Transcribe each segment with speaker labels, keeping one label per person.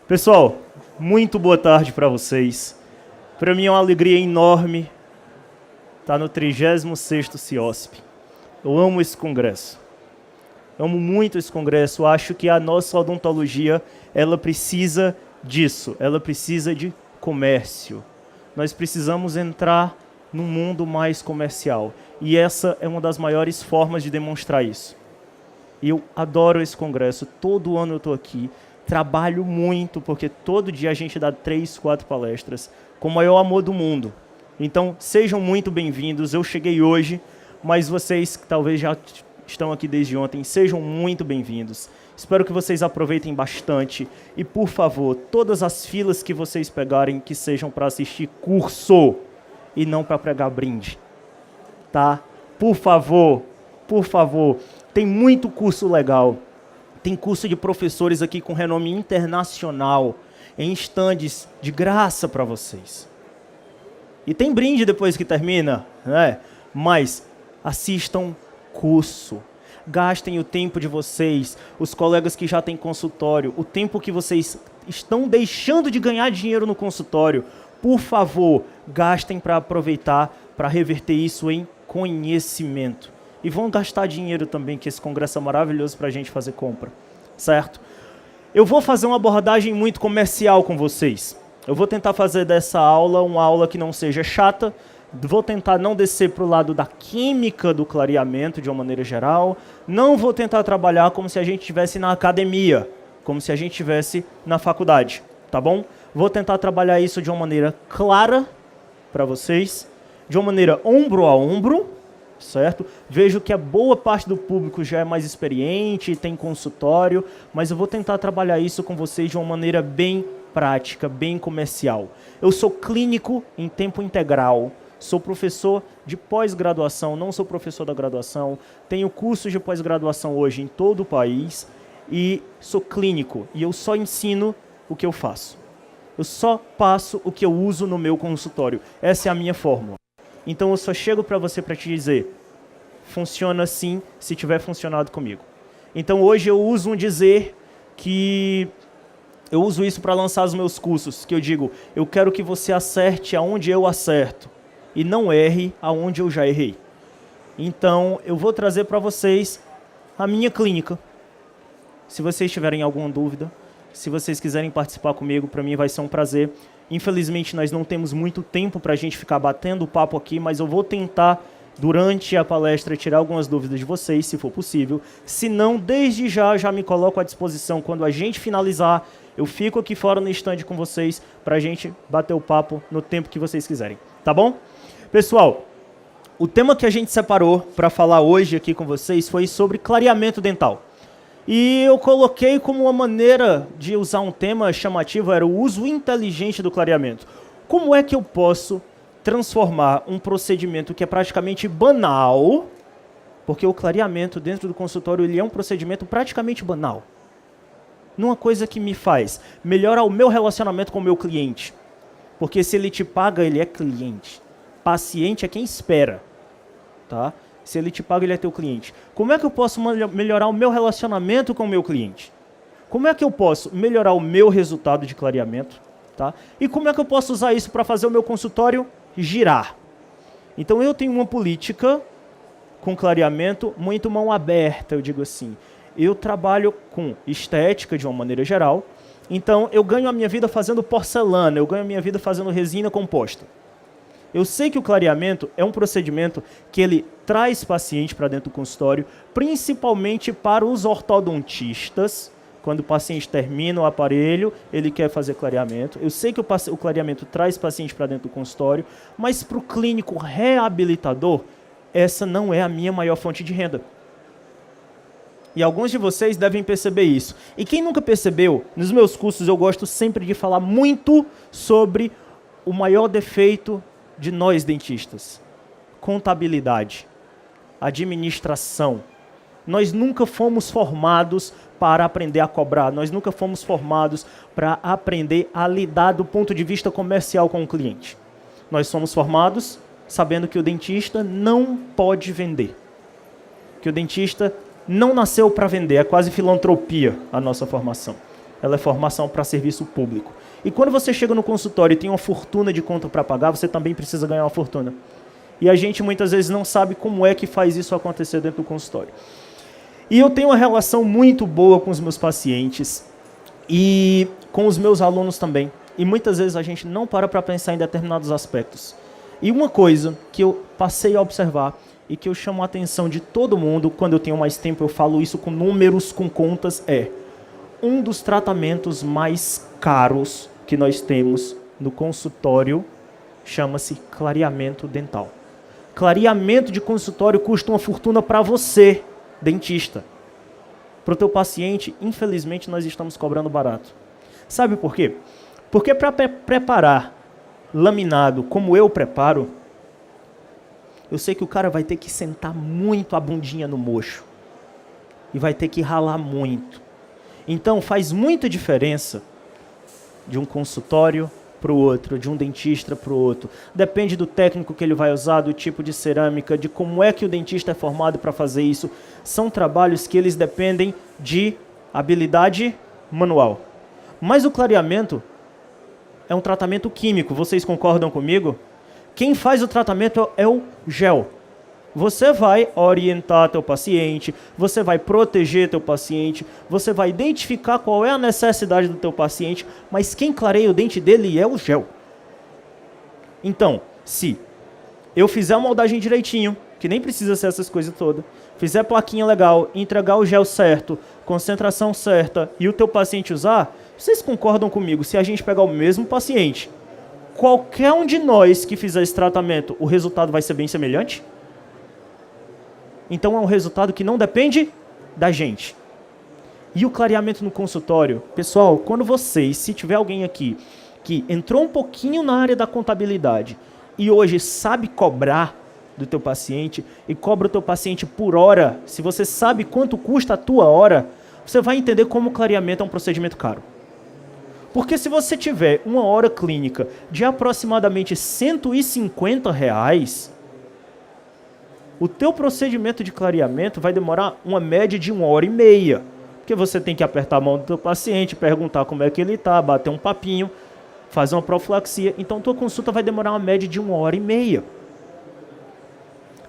Speaker 1: Pessoal, muito boa tarde para vocês. Para mim é uma alegria enorme estar no 36º CIOSP. Eu amo esse congresso. Eu amo muito esse congresso. Eu acho que a nossa odontologia, ela precisa disso. Ela precisa de comércio. Nós precisamos entrar num mundo mais comercial. E essa é uma das maiores formas de demonstrar isso. E eu adoro esse congresso. Todo ano eu estou aqui. Trabalho muito, porque todo dia a gente dá 3, 4 palestras com o maior amor do mundo. Então, sejam muito bem-vindos. Eu cheguei hoje, mas vocês que talvez já estão aqui desde ontem, sejam muito bem-vindos. Espero que vocês aproveitem bastante. E, por favor, todas as filas que vocês pegarem, que sejam para assistir curso e não para pregar brinde. Tá? Por favor, por favor. Tem muito curso legal. Tem curso de professores aqui com renome internacional, em estandes de graça para vocês. E tem brinde depois que termina, né? Mas assistam curso. Gastem o tempo de vocês, os colegas que já têm consultório, o tempo que vocês estão deixando de ganhar dinheiro no consultório. Por favor, gastem para aproveitar, para reverter isso em conhecimento. E vão gastar dinheiro também, que esse congresso é maravilhoso para a gente fazer compra, certo? Eu vou fazer uma abordagem muito comercial com vocês. Eu vou tentar fazer dessa aula uma aula que não seja chata. Vou tentar não descer para o lado da química do clareamento de uma maneira geral. Não vou tentar trabalhar como se a gente estivesse na academia, como se a gente estivesse na faculdade, tá bom? Vou tentar trabalhar isso de uma maneira clara para vocês, de uma maneira ombro a ombro, certo? Vejo que a boa parte do público já é mais experiente, tem consultório, mas eu vou tentar trabalhar isso com vocês de uma maneira bem prática, bem comercial. Eu sou clínico em tempo integral, sou professor de pós-graduação, não sou professor da graduação, tenho cursos de pós-graduação hoje em todo o país e sou clínico e eu só ensino o que eu faço. Eu só passo o que eu uso no meu consultório. Essa é a minha fórmula. Então eu só chego para você para te dizer, funciona assim se tiver funcionado comigo. Então hoje eu uso um dizer que eu uso isso para lançar os meus cursos, que eu digo, eu quero que você acerte aonde eu acerto e não erre aonde eu já errei. Então eu vou trazer para vocês a minha clínica. Se vocês tiverem alguma dúvida, se vocês quiserem participar comigo, para mim vai ser um prazer. Infelizmente, nós não temos muito tempo para a gente ficar batendo papo aqui, mas eu vou tentar, durante a palestra, tirar algumas dúvidas de vocês, se for possível. Se não, desde já me coloco à disposição. Quando a gente finalizar, eu fico aqui fora no stand com vocês para a gente bater o papo no tempo que vocês quiserem. Tá bom? Pessoal, o tema que a gente separou para falar hoje aqui com vocês foi sobre clareamento dental. E eu coloquei como uma maneira de usar um tema chamativo, era o uso inteligente do clareamento. Como é que eu posso transformar um procedimento que é praticamente banal, porque o clareamento dentro do consultório ele é um procedimento praticamente banal, numa coisa que me faz melhorar o meu relacionamento com o meu cliente. Porque se ele te paga, ele é cliente. Paciente é quem espera, tá? Se ele te paga, ele é teu cliente. Como é que eu posso melhorar o meu relacionamento com o meu cliente? Como é que eu posso melhorar o meu resultado de clareamento? Tá? E como é que eu posso usar isso para fazer o meu consultório girar? Então eu tenho uma política com clareamento muito mão aberta, eu digo assim. Eu trabalho com estética de uma maneira geral. Então eu ganho a minha vida fazendo porcelana, eu ganho a minha vida fazendo resina composta. Eu sei que o clareamento é um procedimento que ele traz paciente para dentro do consultório, principalmente para os ortodontistas. Quando o paciente termina o aparelho, ele quer fazer clareamento. Eu sei que o clareamento traz paciente para dentro do consultório, mas para o clínico reabilitador, essa não é a minha maior fonte de renda. E alguns de vocês devem perceber isso. E quem nunca percebeu, nos meus cursos eu gosto sempre de falar muito sobre o maior defeito de nós dentistas: contabilidade, administração. Nós nunca fomos formados para aprender a cobrar, nós nunca fomos formados para aprender a lidar do ponto de vista comercial com o cliente. Nós somos formados sabendo que o dentista não pode vender, que o dentista não nasceu para vender, é quase filantropia a nossa formação. ela é formação para serviço público. E quando você chega no consultório e tem uma fortuna de conta para pagar, você também precisa ganhar uma fortuna. E a gente muitas vezes não sabe como é que faz isso acontecer dentro do consultório. E eu tenho uma relação muito boa com os meus pacientes e com os meus alunos também. E muitas vezes a gente não para pensar em determinados aspectos. E uma coisa que eu passei a observar e que eu chamo a atenção de todo mundo, quando eu tenho mais tempo eu falo isso com números, com contas, é um dos tratamentos mais caros que nós temos no consultório chama-se clareamento dental. Clareamento de consultório custa uma fortuna para você, dentista. Para o teu paciente, infelizmente, nós estamos cobrando barato. Sabe por quê? Porque para preparar laminado como eu preparo, eu sei que o cara vai ter que sentar muito a bundinha no mocho. E vai ter que ralar muito. Então, faz muita diferença de um consultório para o outro, de um dentista para o outro. Depende do técnico que ele vai usar, do tipo de cerâmica, de como é que o dentista é formado para fazer isso. São trabalhos que eles dependem de habilidade manual. Mas o clareamento é um tratamento químico, vocês concordam comigo? Quem faz o tratamento é o gel. Você vai orientar teu paciente, você vai proteger teu paciente, você vai identificar qual é a necessidade do teu paciente, mas quem clareia o dente dele é o gel. Então, se eu fizer uma moldagem direitinho, que nem precisa ser essas coisas todas, fizer plaquinha legal, entregar o gel certo, concentração certa e o teu paciente usar, vocês concordam comigo, se a gente pegar o mesmo paciente, qualquer um de nós que fizer esse tratamento, o resultado vai ser bem semelhante? Então é um resultado que não depende da gente. E o clareamento no consultório, pessoal, quando vocês, se tiver alguém aqui que entrou um pouquinho na área da contabilidade e hoje sabe cobrar do teu paciente e cobra o teu paciente por hora, se você sabe quanto custa a tua hora, você vai entender como o clareamento é um procedimento caro. Porque se você tiver uma hora clínica de aproximadamente R$150, o teu procedimento de clareamento vai demorar uma média de 1h30. Porque você tem que apertar a mão do teu paciente, perguntar como é que ele está, bater um papinho, fazer uma profilaxia. Então, tua consulta vai demorar uma média de 1h30.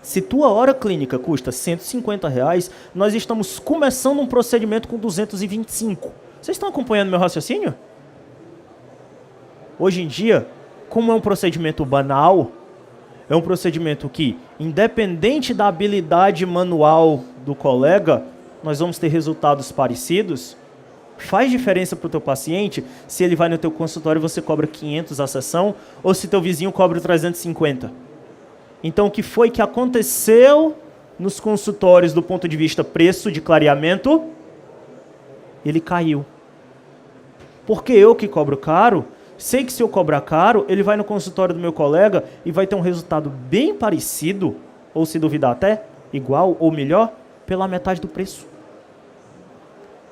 Speaker 1: Se tua hora clínica custa R$150, nós estamos começando um procedimento com 225. Vocês estão acompanhando meu raciocínio? Hoje em dia, como é um procedimento banal, é um procedimento que, independente da habilidade manual do colega, nós vamos ter resultados parecidos. Faz diferença para o teu paciente se ele vai no teu consultório e você cobra 500 a sessão ou se teu vizinho cobra 350. Então, o que foi que aconteceu nos consultórios do ponto de vista preço de clareamento? Ele caiu. Porque eu que cobro caro, sei que se eu cobrar caro, ele vai no consultório do meu colega e vai ter um resultado bem parecido, ou se duvidar até, igual ou melhor, pela metade do preço.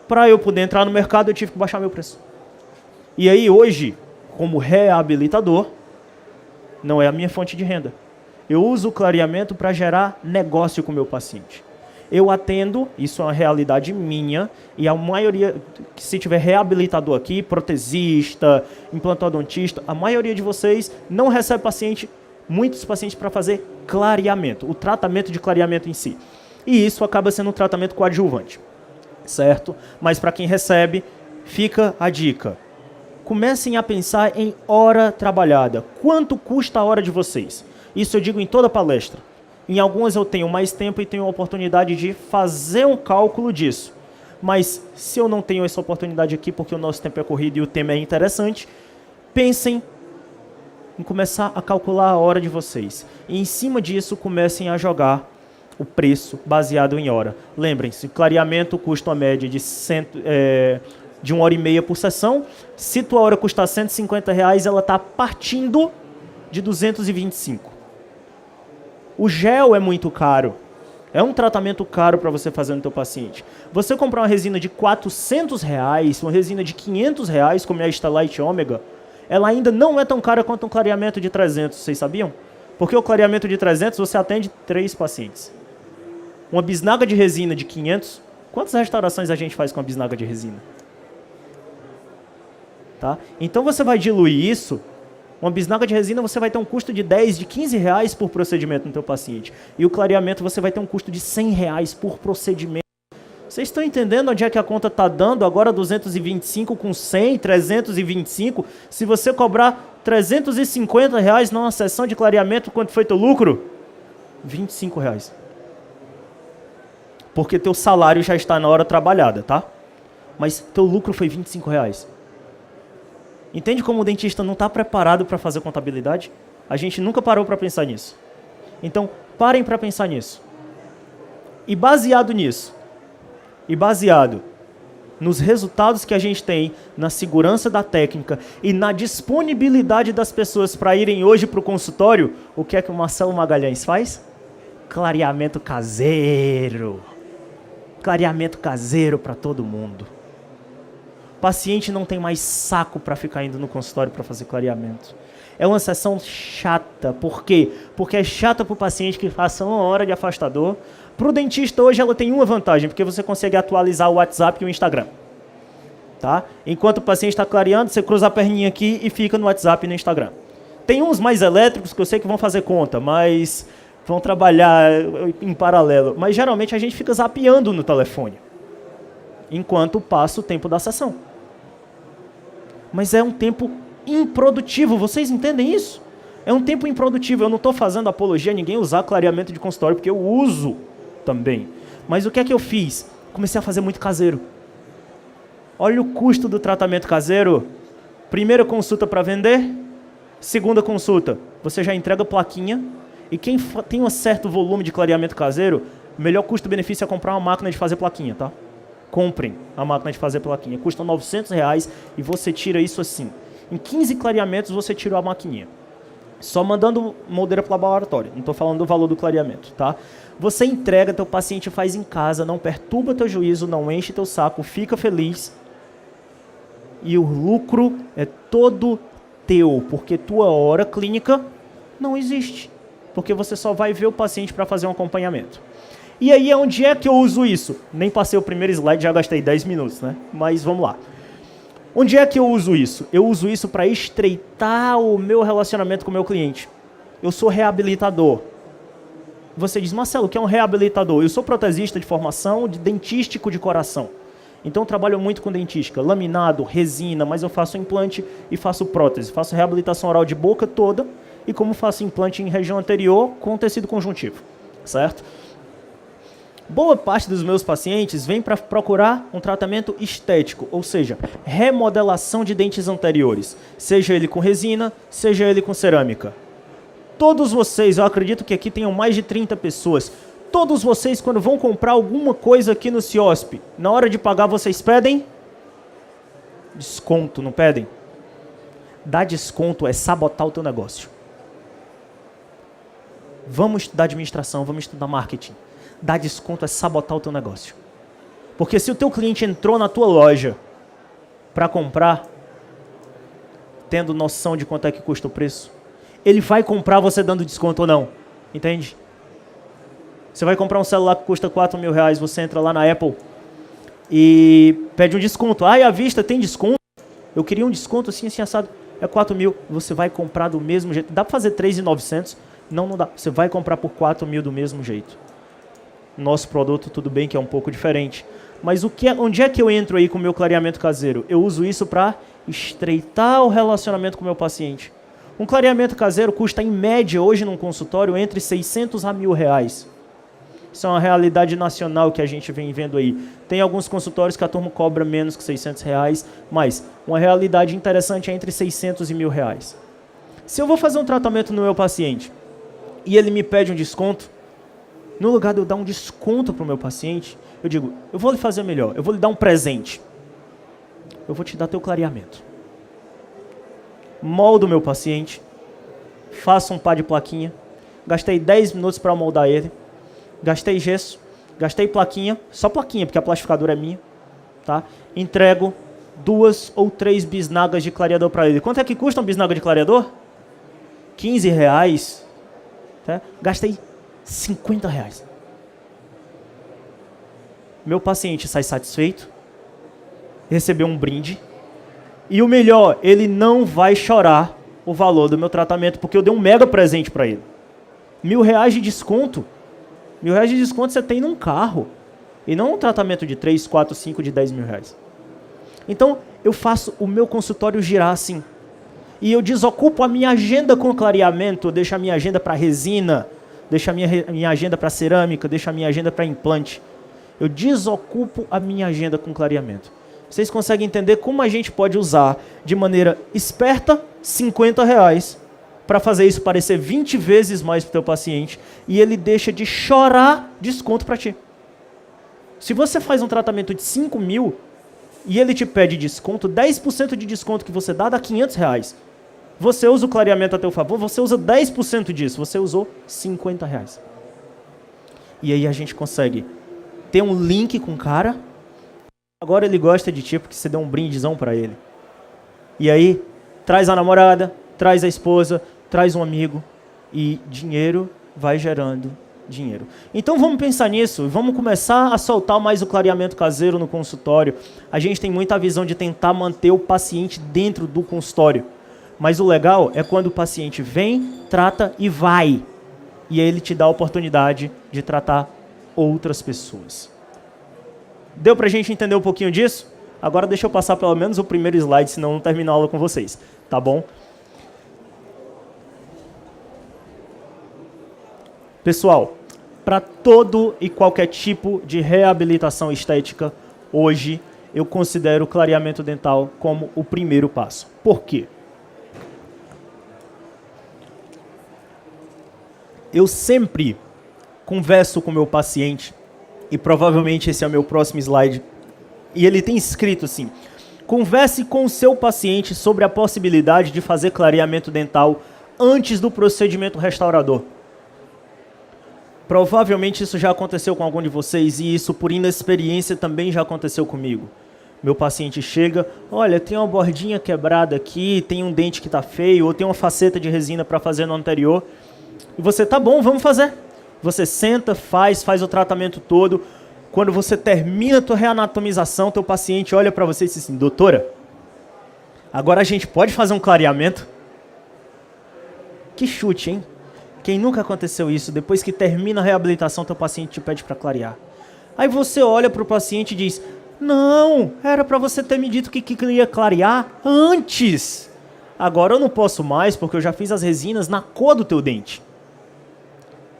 Speaker 1: Para eu poder entrar no mercado, eu tive que baixar meu preço. E aí hoje, como reabilitador, não é a minha fonte de renda. Eu uso o clareamento para gerar negócio com o meu paciente. Eu atendo, isso é uma realidade minha, e a maioria, se tiver reabilitador aqui, protesista, implantodontista, a maioria de vocês não recebe paciente, muitos pacientes para fazer clareamento, o tratamento de clareamento em si. E isso acaba sendo um tratamento coadjuvante, certo? Mas para quem recebe, fica a dica. Comecem a pensar em hora trabalhada. Quanto custa a hora de vocês? Isso eu digo em toda palestra. Em algumas eu tenho mais tempo e tenho a oportunidade de fazer um cálculo disso. Mas se eu não tenho essa oportunidade aqui porque o nosso tempo é corrido e o tema é interessante, pensem em começar a calcular a hora de vocês. E em cima disso comecem a jogar o preço baseado em hora. Lembrem-se, clareamento custa uma média de 1h30 por sessão. Se tua hora custar R$150, ela está partindo de 225. O gel é muito caro. É um tratamento caro para você fazer no teu paciente. Você comprar uma resina de R$400, uma resina de R$500, como é a Stellite Omega, ela ainda não é tão cara quanto um clareamento de 300, vocês sabiam? Porque o clareamento de 300 você atende 3 pacientes. Uma bisnaga de resina de 500, quantas restaurações a gente faz com a bisnaga de resina? Tá? Então você vai diluir isso. Uma bisnaga de resina você vai ter um custo de 10, de 15 reais por procedimento no teu paciente. E o clareamento você vai ter um custo de 100 reais por procedimento. Vocês estão entendendo onde é que a conta está dando? Agora 225 com 100, 325. Se você cobrar 350 reais numa sessão de clareamento, quanto foi teu lucro? 25 reais. Porque teu salário já está na hora trabalhada, tá? Mas teu lucro foi 25 reais. Entende como o dentista não está preparado para fazer contabilidade? A gente nunca parou para pensar nisso. Então, parem para pensar nisso. E baseado nisso, e baseado nos resultados que a gente tem, na segurança da técnica e na disponibilidade das pessoas para irem hoje para o consultório, o que é que o Marcelo Magalhães faz? Clareamento caseiro. Clareamento caseiro para todo mundo. O paciente não tem mais saco para ficar indo no consultório para fazer clareamento. É uma sessão chata. Por quê? Porque é chata para o paciente que faça 1 hora de afastador. Para o dentista hoje ela tem uma vantagem, porque você consegue atualizar o WhatsApp e o Instagram. Tá? Enquanto o paciente está clareando, você cruza a perninha aqui e fica no WhatsApp e no Instagram. Tem uns mais elétricos que eu sei que vão fazer conta, mas vão trabalhar em paralelo. Mas geralmente a gente fica zapeando no telefone, enquanto passa o tempo da sessão. Mas é um tempo improdutivo, vocês entendem isso? É um tempo improdutivo. Eu não estou fazendo apologia a ninguém usar clareamento de consultório, porque eu uso também. Mas o que é que eu fiz? Comecei a fazer muito caseiro. Olha o custo do tratamento caseiro. Primeira consulta para vender. Segunda consulta, você já entrega plaquinha. E quem tem um certo volume de clareamento caseiro, o melhor custo-benefício é comprar uma máquina de fazer plaquinha, tá? Comprem a máquina de fazer plaquinha. Custa R$900 e você tira isso assim. Em 15 clareamentos você tira a maquininha. Só mandando moldeira para o laboratório. Não estou falando do valor do clareamento, tá? Você entrega, teu paciente faz em casa, não perturba teu juízo, não enche teu saco, fica feliz. E o lucro é todo teu, porque tua hora clínica não existe. Porque você só vai ver o paciente para fazer um acompanhamento. E aí, onde é que eu uso isso? Nem passei o primeiro slide, já gastei 10 minutos, né? Mas vamos lá. Onde é que eu uso isso? Eu uso isso para estreitar o meu relacionamento com o meu cliente. Eu sou reabilitador. Você diz, Marcelo, o que é um reabilitador? Eu sou protesista de formação, de dentístico de coração. Então eu trabalho muito com dentística, laminado, resina, mas eu faço implante e faço prótese. Faço reabilitação oral de boca toda e como faço implante em região anterior com tecido conjuntivo, certo? Boa parte dos meus pacientes vem para procurar um tratamento estético, ou seja, remodelação de dentes anteriores, seja ele com resina, seja ele com cerâmica. Todos vocês, eu acredito que aqui tenham mais de 30 pessoas, todos vocês quando vão comprar alguma coisa aqui no CIOSP, na hora de pagar vocês pedem desconto, não pedem? Dar desconto é sabotar o teu negócio. Vamos estudar administração, vamos estudar marketing. Dar desconto é sabotar o teu negócio. Porque se o teu cliente entrou na tua loja para comprar, tendo noção de quanto é que custa o preço, ele vai comprar você dando desconto ou não. Entende? Você vai comprar um celular que custa R$4.000, você entra lá na Apple e pede um desconto. Ah, e à vista tem desconto? Eu queria um desconto assim, assim, assado. É 4.000. Você vai comprar do mesmo jeito. Dá para fazer 3.900? Não, não dá. Você vai comprar por 4.000 do mesmo jeito. Nosso produto, tudo bem que é um pouco diferente. Mas onde é que eu entro aí com o meu clareamento caseiro? Eu uso isso para estreitar o relacionamento com o meu paciente. Um clareamento caseiro custa, em média, hoje num consultório, entre 600 a R$1.000. Isso é uma realidade nacional que a gente vem vendo aí. Tem alguns consultórios que a turma cobra menos que R$600, mas uma realidade interessante é entre 600 e R$1.000. Se eu vou fazer um tratamento no meu paciente e ele me pede um desconto, no lugar de eu dar um desconto para o meu paciente, eu digo, eu vou lhe fazer melhor, eu vou lhe dar um presente. Eu vou te dar teu clareamento. Moldo o meu paciente, faço um par de plaquinha, gastei 10 minutos para moldar ele, gastei gesso, gastei plaquinha, só plaquinha, porque a plastificadora é minha, tá? Entrego 2 ou 3 bisnagas de clareador para ele. Quanto é que custa uma bisnaga de clareador? R$15, tá? Gastei R$50. Meu paciente sai satisfeito, recebeu um brinde, E o melhor, ele não vai chorar o valor do meu tratamento, porque eu dei um mega presente para ele. R$1.000 de desconto. R$1.000 de desconto você tem num carro. E não um tratamento de 3, 4, 5, de R$10.000. Então, eu faço o meu consultório girar assim. E eu desocupo a minha agenda com clareamento, eu deixo a minha agenda para resina, deixo a minha agenda para cerâmica, deixo a minha agenda para implante. Eu desocupo a minha agenda com clareamento. Vocês conseguem entender como a gente pode usar de maneira esperta R$50 para fazer isso parecer 20 vezes mais para o teu paciente e ele deixa de chorar desconto para ti. Se você faz um tratamento de 5 mil e ele te pede desconto, 10% de desconto que você dá R$500. Você usa o clareamento a teu favor, você usa 10% disso, você usou R$50. E aí a gente consegue ter um link com o cara. Agora ele gosta de ti porque você deu um brindezão para ele. E aí, traz a namorada, traz a esposa, traz um amigo. E dinheiro vai gerando dinheiro. Então vamos pensar nisso. Vamos começar a soltar mais o clareamento caseiro no consultório. A gente tem muita visão de tentar manter o paciente dentro do consultório. Mas o legal é quando o paciente vem, trata e vai. E aí ele te dá a oportunidade de tratar outras pessoas. Deu pra gente entender um pouquinho disso? Agora deixa eu passar pelo menos o primeiro slide, senão eu não termino a aula com vocês, tá bom? Pessoal, para todo e qualquer tipo de reabilitação estética, hoje eu considero o clareamento dental como o primeiro passo. Por quê? Eu sempre converso com o meu paciente, e provavelmente esse é o meu próximo slide, e ele tem escrito assim: converse com o seu paciente sobre a possibilidade de fazer clareamento dental antes do procedimento restaurador. Provavelmente isso já aconteceu com algum de vocês, e isso por inexperiência também já aconteceu comigo. Meu paciente chega, olha, tem uma bordinha quebrada aqui, tem um dente que está feio, ou tem uma faceta de resina para fazer no anterior, e você, tá bom, vamos fazer. Você senta, faz o tratamento todo. Quando você termina a tua reanatomização, teu paciente olha para você e diz assim: doutora, agora a gente pode fazer um clareamento? Que chute, hein? Quem nunca aconteceu isso? Depois que termina a reabilitação, teu paciente te pede para clarear. Aí você olha para o paciente e diz: não, era para você ter me dito que queria clarear antes. Agora eu não posso mais porque eu já fiz as resinas na cor do teu dente.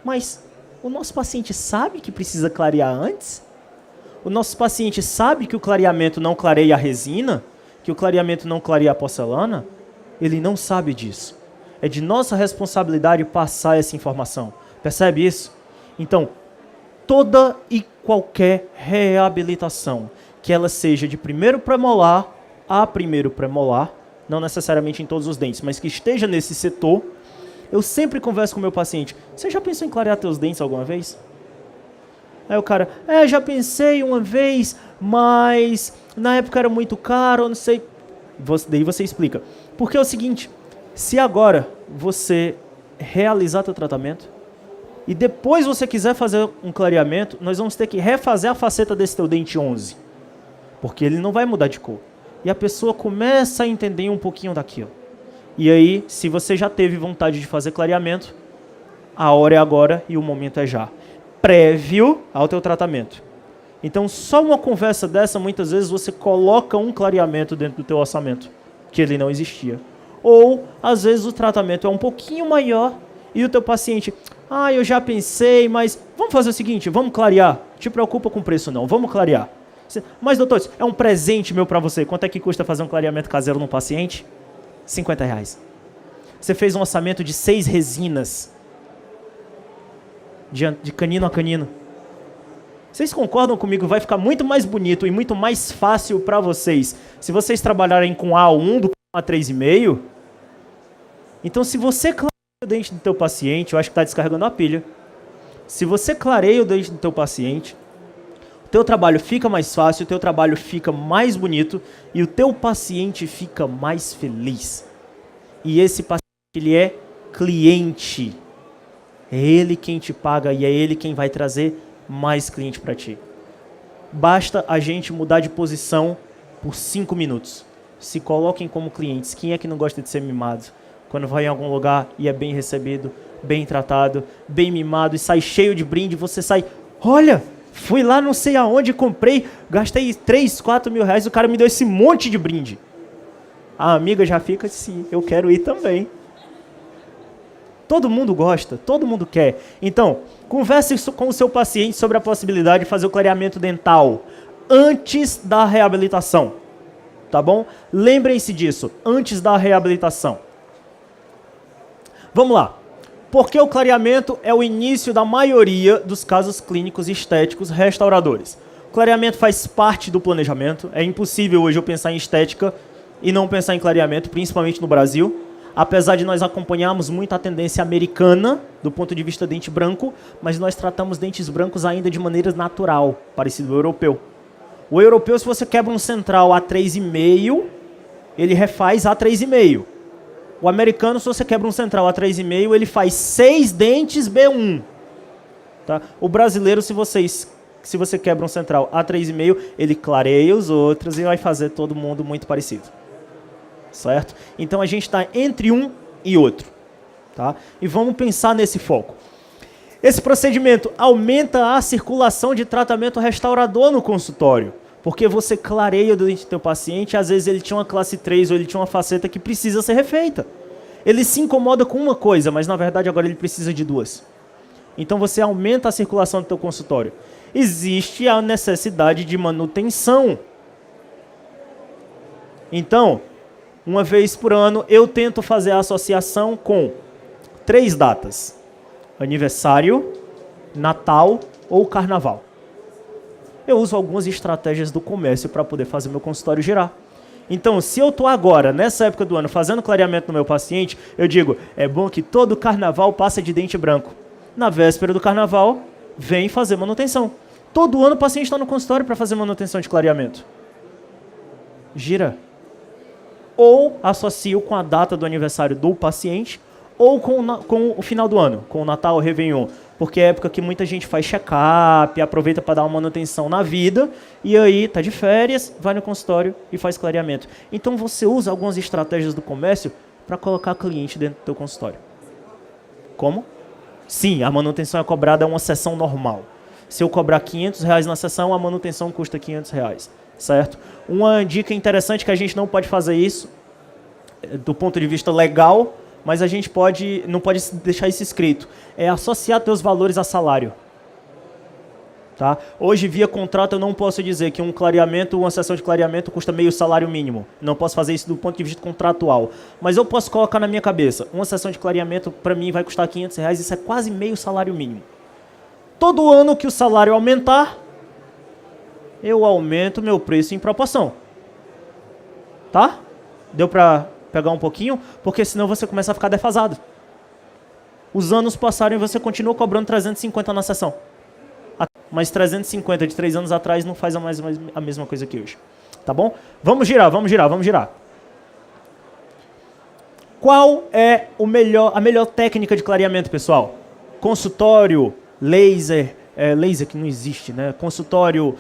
Speaker 1: Mas o nosso paciente sabe que precisa clarear antes? O nosso paciente sabe que o clareamento não clareia a resina? Que o clareamento não clareia a porcelana? Ele não sabe disso. É de nossa responsabilidade passar essa informação. Percebe isso? Então, toda e qualquer reabilitação, que ela seja de primeiro premolar a primeiro premolar, não necessariamente em todos os dentes, mas que esteja nesse setor, eu sempre converso com o meu paciente: você já pensou em clarear teus dentes alguma vez? Aí o cara: já pensei uma vez, mas na época era muito caro, eu não sei. Daí você explica. Porque é o seguinte, se agora você realizar teu tratamento e depois você quiser fazer um clareamento, nós vamos ter que refazer a faceta desse teu dente 11. Porque ele não vai mudar de cor. E a pessoa começa a entender um pouquinho daquilo. E aí, se você já teve vontade de fazer clareamento, a hora é agora e o momento é já. Prévio ao teu tratamento. Então, só uma conversa dessa, muitas vezes você coloca um clareamento dentro do teu orçamento, que ele não existia. Ou, às vezes, o tratamento é um pouquinho maior e o teu paciente: eu já pensei, mas vamos fazer o seguinte, vamos clarear. Te preocupa com o preço não, vamos clarear. Mas, doutor, é um presente meu para você. Quanto é que custa fazer um clareamento caseiro num paciente? R$50. Você fez um orçamento de 6 resinas, de canino a canino. Vocês concordam comigo? Vai ficar muito mais bonito e muito mais fácil para vocês se vocês trabalharem com A1 do que com A3,5. Então, se você clareia o dente do teu paciente, eu acho que está descarregando a pilha. Se você clareia o dente do teu paciente, o teu trabalho fica mais fácil, o teu trabalho fica mais bonito e o teu paciente fica mais feliz. E esse paciente, ele é cliente. É ele quem te paga e é ele quem vai trazer mais cliente para ti. Basta a gente mudar de posição por 5 minutos. se coloquem como clientes. Quem é que não gosta de ser mimado? Quando vai em algum lugar e é bem recebido, bem tratado, bem mimado e sai cheio de brinde, você sai, olha, fui lá não sei aonde, comprei, gastei 3, 4 mil reais, o cara me deu esse monte de brinde. A amiga já fica assim, eu quero ir também. Todo mundo gosta, todo mundo quer. Então, converse com o seu paciente sobre a possibilidade de fazer o clareamento dental antes da reabilitação. Tá bom? Lembrem-se disso, antes da reabilitação. Vamos lá. Porque o clareamento é o início da maioria dos casos clínicos estéticos restauradores. O clareamento faz parte do planejamento. É impossível hoje eu pensar em estética e não pensar em clareamento, principalmente no Brasil. Apesar de nós acompanharmos muito a tendência americana, do ponto de vista dente branco, mas nós tratamos dentes brancos ainda de maneira natural, parecido ao europeu. O europeu, se você quebra um central a 3,5, ele refaz a 3,5. O americano, se você quebra um central a 3,5, ele faz 6 dentes B1. Tá? O brasileiro, se você quebra um central a 3,5, ele clareia os outros e vai fazer todo mundo muito parecido. Certo? Então a gente está entre um e outro. Tá? E vamos pensar nesse foco. Esse procedimento aumenta a circulação de tratamento restaurador no consultório, porque você clareia o dente do teu paciente, às vezes ele tinha uma classe 3 ou ele tinha uma faceta que precisa ser refeita. Ele se incomoda com uma coisa, mas na verdade agora ele precisa de 2. Então você aumenta a circulação do teu consultório. Existe a necessidade de manutenção. Então, uma vez por ano, eu tento fazer a associação com 3 datas: aniversário, Natal ou Carnaval. Eu uso algumas estratégias do comércio para poder fazer meu consultório girar. Então, se eu estou agora, nessa época do ano, fazendo clareamento no meu paciente, eu digo, é bom que todo Carnaval passe de dente branco. Na véspera do Carnaval, vem fazer manutenção. Todo ano o paciente está no consultório para fazer manutenção de clareamento. Gira. Ou associo com a data do aniversário do paciente, ou com o final do ano, com o Natal, o Réveillon, porque é época que muita gente faz check-up, aproveita para dar uma manutenção na vida, e aí tá de férias, vai no consultório e faz clareamento. Então você usa algumas estratégias do comércio para colocar cliente dentro do teu consultório. Como? Sim, a manutenção é cobrada uma sessão normal. Se eu cobrar R$500 na sessão, a manutenção custa R$500. Certo? Uma dica interessante que a gente não pode fazer isso do ponto de vista legal, mas a gente não pode deixar isso escrito, é associar teus valores a salário. Tá? Hoje, via contrato, eu não posso dizer que um clareamento, uma sessão de clareamento custa meio salário mínimo. Não posso fazer isso do ponto de vista contratual. Mas eu posso colocar na minha cabeça, uma sessão de clareamento para mim vai custar R$500, isso é quase meio salário mínimo. Todo ano que o salário aumentar, eu aumento meu preço em proporção. Tá? Deu para pegar um pouquinho? Porque senão você começa a ficar defasado. Os anos passaram e você continua cobrando 350 na sessão. Mas 350 de 3 anos atrás não faz a mesma coisa que hoje. Tá bom? Vamos girar, vamos girar, vamos girar. Qual é a melhor técnica de clareamento, pessoal? Consultório, laser... laser que não existe, né? Consultório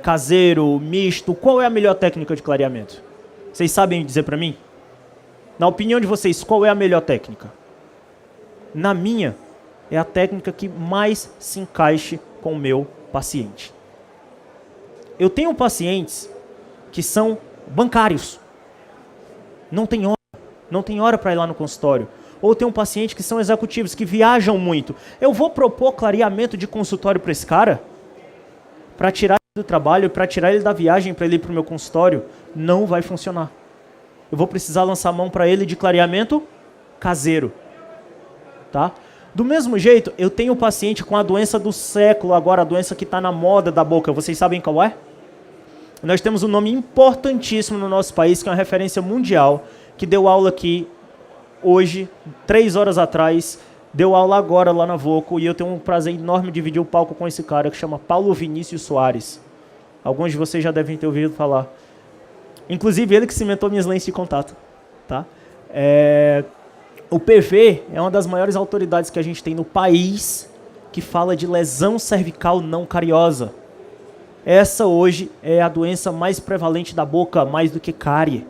Speaker 1: caseiro, misto. Qual é a melhor técnica de clareamento? Vocês sabem dizer para mim? Na opinião de vocês, qual é a melhor técnica? Na minha, é a técnica que mais se encaixe com o meu paciente. Eu tenho pacientes que são bancários. Não tem hora para ir lá no consultório. Ou tem um paciente que são executivos, que viajam muito. Eu vou propor clareamento de consultório para esse cara? Para tirar ele do trabalho, para tirar ele da viagem, para ele ir para o meu consultório? Não vai funcionar. Eu vou precisar lançar a mão para ele de clareamento caseiro. Tá? Do mesmo jeito, eu tenho um paciente com a doença do século, agora a doença que está na moda da boca. Vocês sabem qual é? Nós temos um nome importantíssimo no nosso país, que é uma referência mundial, que deu aula aqui hoje, 3 horas atrás, deu aula agora lá na Voco, e eu tenho um prazer enorme de dividir o palco com esse cara, que chama Paulo Vinícius Soares. Alguns de vocês já devem ter ouvido falar. Inclusive, ele que cimentou minhas lentes de contato. Tá? O PV é uma das maiores autoridades que a gente tem no país que fala de lesão cervical não cariosa. Essa hoje é a doença mais prevalente da boca, mais do que cárie.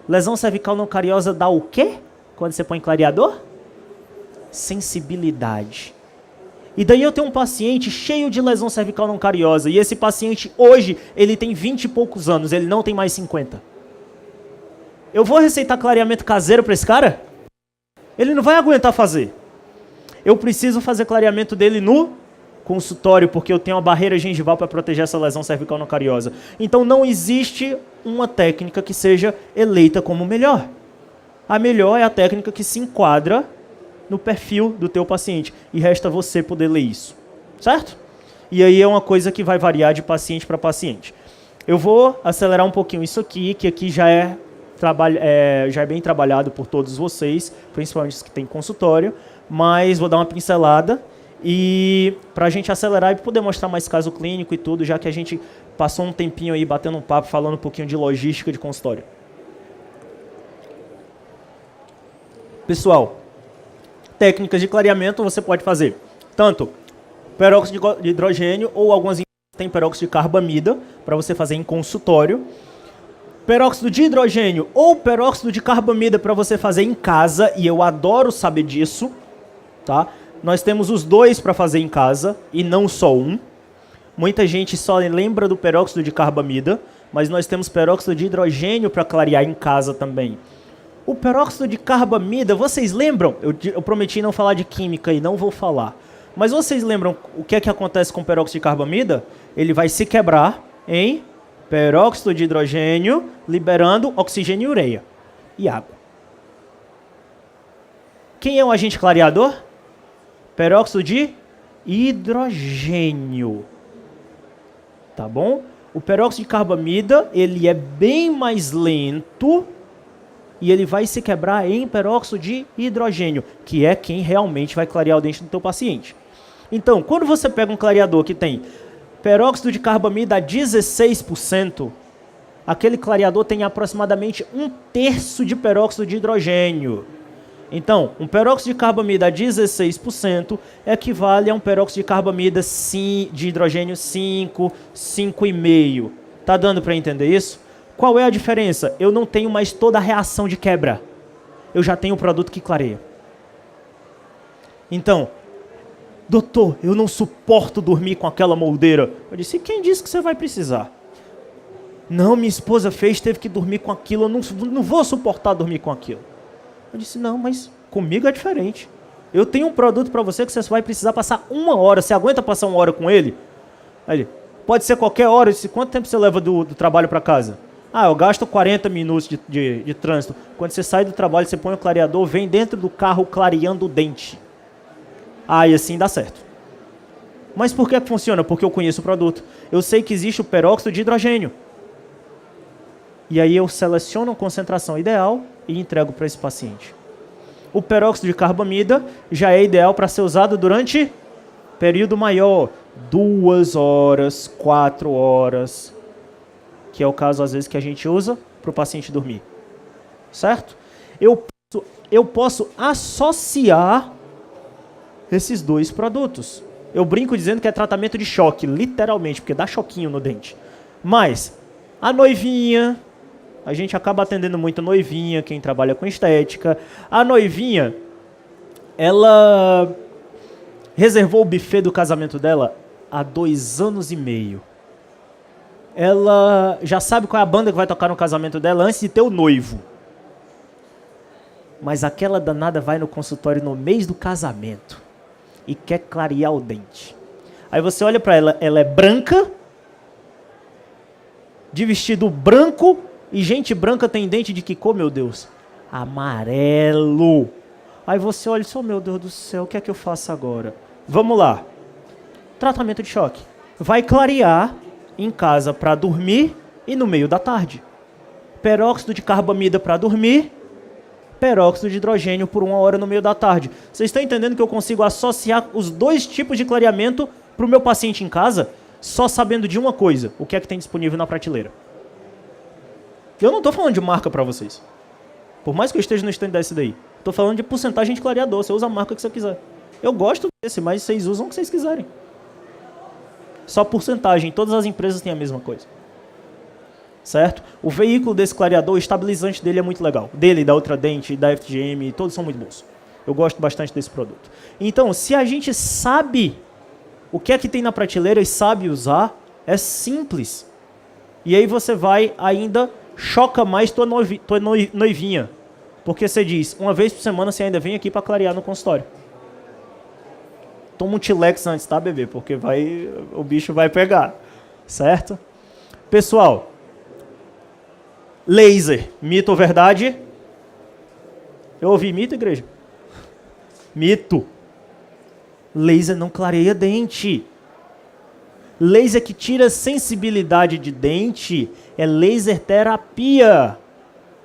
Speaker 1: Lesão cervical não cariosa dá o quê? Quando você põe clareador? Sensibilidade. E daí eu tenho um paciente cheio de lesão cervical não cariosa. E esse paciente hoje, ele tem 20 e poucos anos. Ele não tem mais 50. Eu vou receitar clareamento caseiro para esse cara? Ele não vai aguentar fazer. Eu preciso fazer clareamento dele no consultório, porque eu tenho uma barreira gengival para proteger essa lesão cervical não cariosa. Então não existe uma técnica que seja eleita como melhor. A melhor é a técnica que se enquadra no perfil do teu paciente. E resta você poder ler isso. Certo? E aí é uma coisa que vai variar de paciente para paciente. Eu vou acelerar um pouquinho isso aqui, que aqui já é bem trabalhado por todos vocês, principalmente os que têm consultório, mas vou dar uma pincelada e para a gente acelerar e poder mostrar mais caso clínico e tudo, já que a gente passou um tempinho aí batendo um papo, falando um pouquinho de logística de consultório. Pessoal, técnicas de clareamento você pode fazer tanto peróxido de hidrogênio ou algumas tem peróxido de carbamida para você fazer em consultório. Peróxido de hidrogênio ou peróxido de carbamida para você fazer em casa, e eu adoro saber disso, tá? Nós temos os dois para fazer em casa e não só um. Muita gente só lembra do peróxido de carbamida, mas nós temos peróxido de hidrogênio para clarear em casa também. O peróxido de carbamida, vocês lembram? Eu prometi não falar de química e não vou falar. Mas vocês lembram o que é que acontece com o peróxido de carbamida? Ele vai se quebrar em peróxido de hidrogênio, liberando oxigênio e ureia. E água. Quem é o agente clareador? Peróxido de hidrogênio. Tá bom? O peróxido de carbamida, ele é bem mais lento e ele vai se quebrar em peróxido de hidrogênio, que é quem realmente vai clarear o dente do teu paciente. Então, quando você pega um clareador que tem peróxido de carbamida a 16%, aquele clareador tem aproximadamente 1/3 de peróxido de hidrogênio. Então, um peróxido de carbamida a 16% equivale a um peróxido de carbamida de hidrogênio 5, 5,5. Tá dando para entender isso? Qual é a diferença? Eu não tenho mais toda a reação de quebra. Eu já tenho o produto que clareia. Então, doutor, eu não suporto dormir com aquela moldeira. Eu disse, quem disse que você vai precisar? Não, minha esposa teve que dormir com aquilo, eu não vou suportar dormir com aquilo. Eu disse, não, mas comigo é diferente. Eu tenho um produto para você que você vai precisar passar 1 hora. Você aguenta passar 1 hora com ele? Aí ele, pode ser qualquer hora. Eu disse, quanto tempo você leva do trabalho para casa? Ah, eu gasto 40 minutos de trânsito. Quando você sai do trabalho, você põe o clareador, vem dentro do carro clareando o dente. Ah, e assim dá certo. Mas por que funciona? Porque eu conheço o produto. Eu sei que existe o peróxido de hidrogênio. E aí eu seleciono a concentração ideal e entrego para esse paciente. O peróxido de carbamida já é ideal para ser usado durante período maior. 2 horas, 4 horas. Que é o caso, às vezes, que a gente usa para o paciente dormir. Certo? Eu posso associar esses dois produtos. Eu brinco dizendo que é tratamento de choque, literalmente, porque dá choquinho no dente. Mas a noivinha, a gente acaba atendendo muito a noivinha, quem trabalha com estética. A noivinha, ela reservou o buffet do casamento dela há 2 anos e meio. Ela já sabe qual é a banda que vai tocar no casamento dela antes de ter o noivo. Mas aquela danada vai no consultório no mês do casamento e quer clarear o dente. Aí você olha para ela, ela é branca, de vestido branco, e gente branca tem dente de que cor, meu Deus? Amarelo. Aí você olha e diz, oh meu Deus do céu, o que é que eu faço agora? Vamos lá. Tratamento de choque. Vai clarear em casa para dormir e no meio da tarde. Peróxido de carbamida para dormir, peróxido de hidrogênio por 1 hora no meio da tarde. Vocês estão entendendo que eu consigo associar os 2 tipos de clareamento para o meu paciente em casa, só sabendo de uma coisa, o que é que tem disponível na prateleira. Eu não estou falando de marca para vocês. Por mais que eu esteja no stand desse daí. Estou falando de porcentagem de clareador. Você usa a marca que você quiser. Eu gosto desse, mas vocês usam o que vocês quiserem. Só porcentagem. Todas as empresas têm a mesma coisa. certo? O veículo desse clareador, o estabilizante dele é muito legal. Dele, da Ultradent, da FGM, todos são muito bons. Eu gosto bastante desse produto. Então, se a gente sabe o que é que tem na prateleira e sabe usar, é simples. E aí você vai ainda, choca mais tua noivinha. Porque você diz, uma vez por semana você ainda vem aqui para clarear no consultório. Toma um Tilex antes, tá, bebê? Porque o bicho vai pegar, certo? Pessoal, laser, mito ou verdade? Eu ouvi mito, igreja? Mito. Laser não clareia dente. Laser que tira sensibilidade de dente é laser terapia.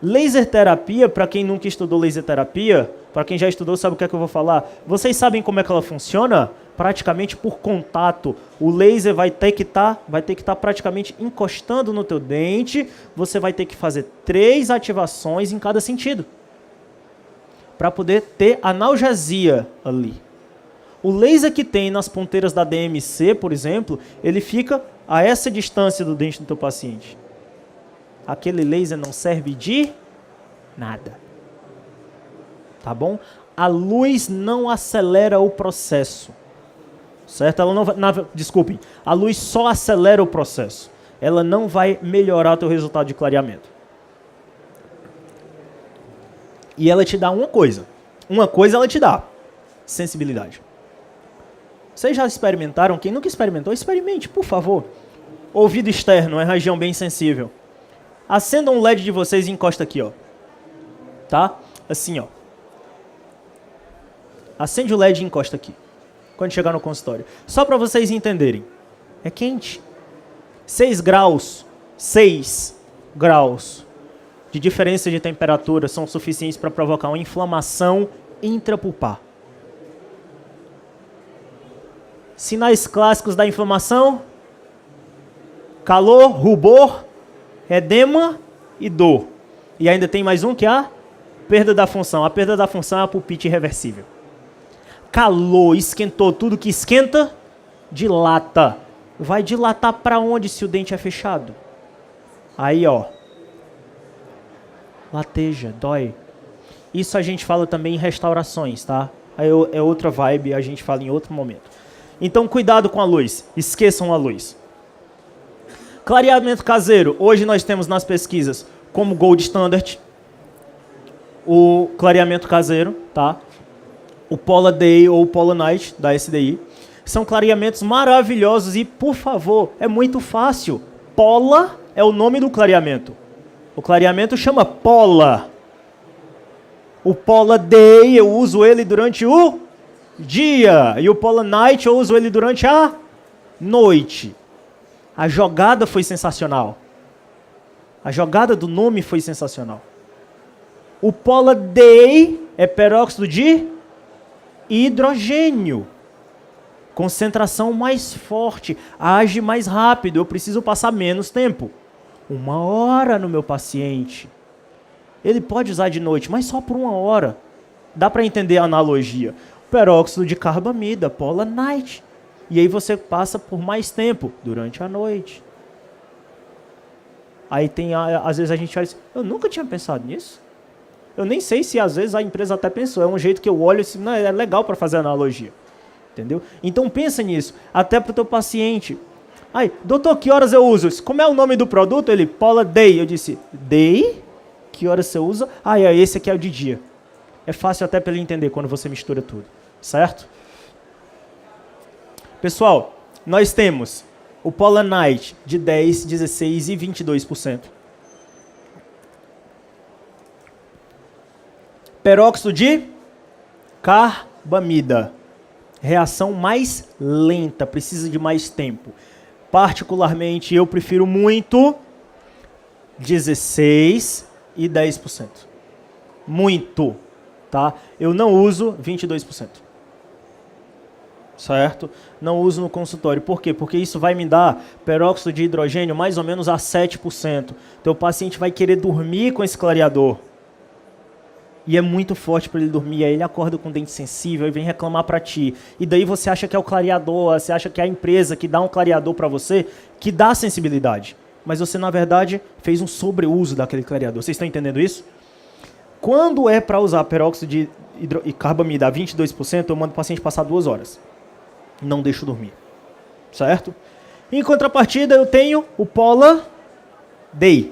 Speaker 1: Laser terapia, para quem nunca estudou laser terapia, para quem já estudou sabe o que é que eu vou falar. Vocês sabem como é que ela funciona? Praticamente por contato. O laser vai ter que estar praticamente encostando no teu dente. Você vai ter que fazer 3 ativações em cada sentido, para poder ter analgesia ali. O laser que tem nas ponteiras da DMC, por exemplo, ele fica a essa distância do dente do teu paciente. Aquele laser não serve de nada. Tá bom? A luz não acelera o processo. Certo? Ela não vai, desculpem, a luz só acelera o processo. Ela não vai melhorar o teu resultado de clareamento. E ela te dá uma coisa. Uma coisa ela te dá: sensibilidade. Vocês já experimentaram? Quem nunca experimentou, experimente, por favor. Ouvido externo é região bem sensível. Acenda um LED de vocês e encosta aqui, ó. Tá? Assim, ó. Acende o LED e encosta aqui. Quando chegar no consultório. Só para vocês entenderem. É quente. 6 graus. 6 graus de diferença de temperatura são suficientes para provocar uma inflamação intrapulpar. Sinais clássicos da inflamação: calor, rubor, edema e dor. E ainda tem mais um que é a perda da função. A perda da função é a pulpite irreversível. Calor, esquentou, tudo que esquenta, dilata. Vai dilatar para onde se o dente é fechado? Aí, ó. Lateja, dói. Isso a gente fala também em restaurações, tá? Aí é outra vibe, a gente fala em outro momento. Então, cuidado com a luz. Esqueçam a luz. Clareamento caseiro. Hoje nós temos nas pesquisas como Gold Standard o clareamento caseiro, tá? O Pola Day ou o Pola Night da SDI. São clareamentos maravilhosos e, por favor, é muito fácil. Pola é o nome do clareamento. O clareamento chama Pola. O Pola Day eu uso ele durante o dia. E o Pola Night eu uso ele durante a noite. A jogada foi sensacional. A jogada do nome foi sensacional. O Pola Day é peróxido de hidrogênio. Concentração mais forte, age mais rápido, eu preciso passar menos tempo. 1 hora no meu paciente. Ele pode usar de noite, mas só por 1 hora. Dá para entender a analogia. Peróxido de carbamida, Pola Night. E aí você passa por mais tempo, durante a noite. Aí tem, às vezes a gente olha assim, eu nunca tinha pensado nisso. Eu nem sei se às vezes a empresa até pensou, é um jeito que eu olho assim, não, é legal para fazer analogia. Entendeu? Então pensa nisso, até para o teu paciente. Ai, doutor, que horas eu uso? Como é o nome do produto? Ele, Pola Day. Eu disse, Day? Que horas você usa? Ah, esse aqui é o de dia. É fácil até para ele entender quando você mistura tudo, certo? Pessoal, nós temos o Pola Night de 10, 16 e 22%. Peróxido de carbamida. Reação mais lenta, precisa de mais tempo. Particularmente, eu prefiro muito 16 e 10%. Muito, tá? Eu não uso 22%. Certo? Não uso no consultório. Por quê? Porque isso vai me dar peróxido de hidrogênio mais ou menos a 7%. Teu paciente vai querer dormir com esse clareador. E é muito forte para ele dormir, aí ele acorda com o dente sensível e vem reclamar para ti. E daí você acha que é o clareador, você acha que é a empresa que dá um clareador para você, que dá sensibilidade. mas você, na verdade, fez um sobreuso daquele clareador. Vocês estão entendendo isso? Quando é para usar peróxido de carbamida a 22%, eu mando o paciente passar 2 horas. Não deixo dormir. Certo? Em contrapartida, eu tenho o Pola Day.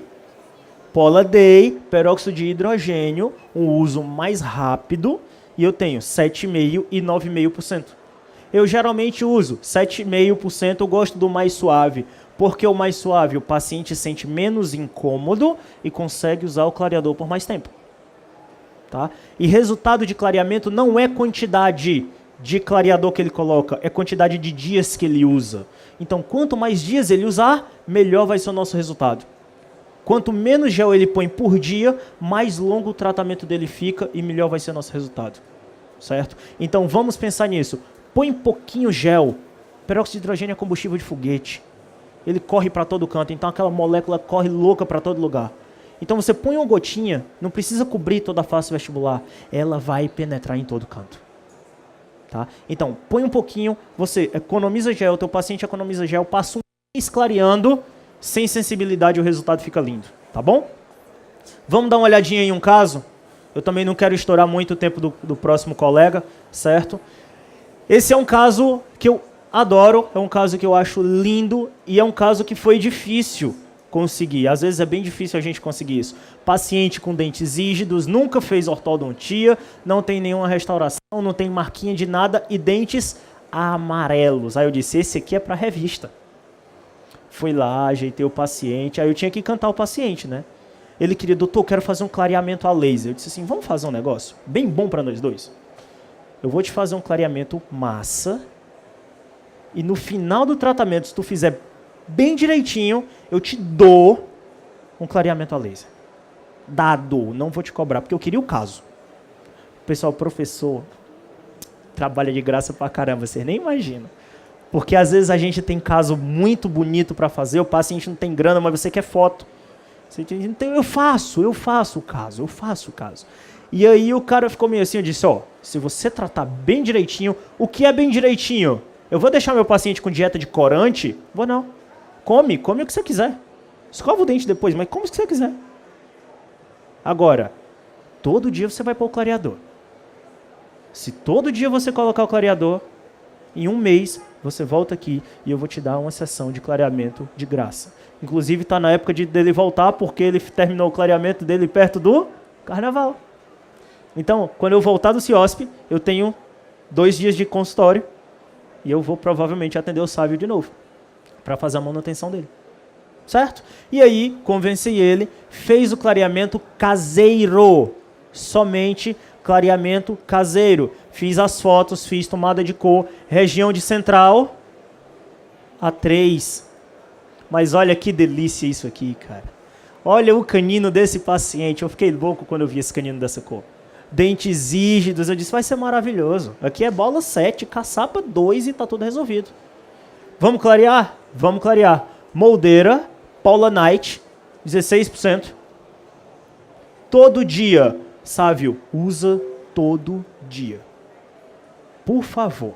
Speaker 1: Pola Day, peróxido de hidrogênio, um uso mais rápido, e eu tenho 7,5% e 9,5%. Eu geralmente uso 7,5%, eu gosto do mais suave, porque o mais suave o paciente sente menos incômodo e consegue usar o clareador por mais tempo. Tá? E resultado de clareamento não é quantidade de clareador que ele coloca, é quantidade de dias que ele usa. Então, quanto mais dias ele usar, melhor vai ser o nosso resultado. Quanto menos gel ele põe por dia, mais longo o tratamento dele fica e melhor vai ser o nosso resultado. Certo? Então, vamos pensar nisso. Põe pouquinho gel. Peróxido de hidrogênio é combustível de foguete. Ele corre para todo canto, então aquela molécula corre louca para todo lugar. Então você põe uma gotinha, não precisa cobrir toda a face vestibular, ela vai penetrar em todo canto. Tá? Então, põe um pouquinho, você economiza gel, teu paciente economiza gel, passa um mês clareando, sem sensibilidade o resultado fica lindo. Tá bom? Vamos dar uma olhadinha em um caso? Eu também não quero estourar muito o tempo do próximo colega, certo? Esse é um caso que eu adoro, é um caso que eu acho lindo e é um caso que foi difícil conseguir. Às vezes é bem difícil a gente conseguir isso. Paciente com dentes rígidos, nunca fez ortodontia, não tem nenhuma restauração, não tem marquinha de nada e dentes amarelos. Aí eu disse, esse aqui é para revista. Fui lá, ajeitei o paciente, aí eu tinha que cantar o paciente, né? Ele queria, doutor, eu quero fazer um clareamento a laser. Eu disse assim, vamos fazer um negócio bem bom para nós dois? Eu vou te fazer um clareamento massa e no final do tratamento, se tu fizer bem direitinho, eu te dou um clareamento a laser. Dado, não vou te cobrar, porque eu queria o caso. Pessoal, professor trabalha de graça pra caramba, vocês nem imaginam. Porque às vezes a gente tem caso muito bonito para fazer, o paciente não tem grana, mas você quer foto. Você diz, então eu faço o caso. E aí o cara ficou meio assim, eu disse, ó, se você tratar bem direitinho, o que é bem direitinho? Eu vou deixar meu paciente com dieta de corante? Vou não. Come o que você quiser. Escova o dente depois, mas come o que você quiser. Agora, todo dia você vai pôr o clareador. Se todo dia você colocar o clareador, em um mês você volta aqui e eu vou te dar uma sessão de clareamento de graça. Inclusive está na época dele voltar porque ele terminou o clareamento dele perto do carnaval. Então, quando eu voltar do CIOSP, eu tenho 2 dias de consultório e eu vou provavelmente atender o Sávio de novo para fazer a manutenção dele. Certo? E aí, convenci ele, fez o clareamento caseiro. Somente clareamento caseiro. Fiz as fotos, fiz tomada de cor, região de central, A3. Mas olha que delícia isso aqui, cara. Olha o canino desse paciente. Eu fiquei louco quando eu vi esse canino dessa cor. Dentes rígidos, eu disse, vai ser maravilhoso. Aqui é bola 7, caçapa 2 e tá tudo resolvido. Vamos clarear? Vamos clarear. Moldeira, Paula Knight, 16%. Todo dia. Sávio, usa todo dia. Por favor.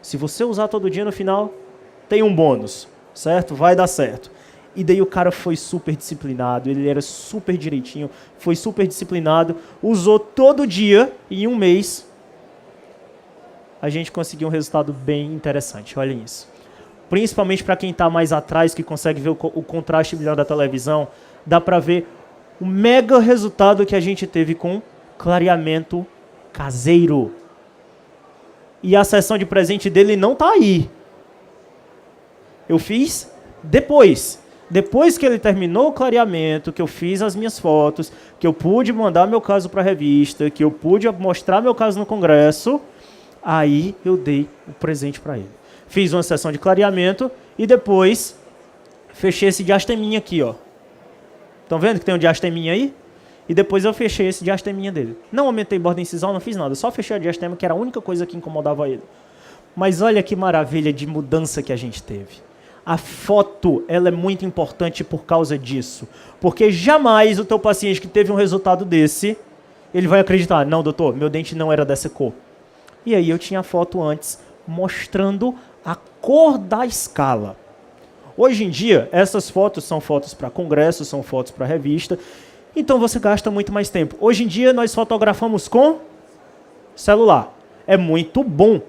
Speaker 1: Se você usar todo dia no final, tem um bônus. Certo? Vai dar certo. E daí o cara foi super disciplinado, ele era super direitinho, foi super disciplinado, usou todo dia e em um mês a gente conseguiu um resultado bem interessante. Olhem isso. Principalmente para quem está mais atrás, que consegue ver o contraste melhor da televisão, dá para ver o mega resultado que a gente teve com clareamento caseiro. E a sessão de presente dele não está aí. Eu fiz depois. Depois que ele terminou o clareamento, que eu fiz as minhas fotos, que eu pude mandar meu caso para a revista, que eu pude mostrar meu caso no congresso, aí eu dei o presente para ele. Fiz uma sessão de clareamento e depois fechei esse diasteminha aqui, ó. Estão vendo que tem um diasteminha aí? E depois eu fechei esse diasteminha dele. Não aumentei borda incisal, não fiz nada. Só fechei a diastema, que era a única coisa que incomodava ele. Mas olha que maravilha de mudança que a gente teve. A foto, ela é muito importante por causa disso. Porque jamais o teu paciente que teve um resultado desse, ele vai acreditar, não, doutor, meu dente não era dessa cor. E aí eu tinha a foto antes, mostrando a cor da escala. Hoje em dia, essas fotos são fotos para congresso, são fotos para revista, então você gasta muito mais tempo. Hoje em dia, nós fotografamos com celular. É muito bom.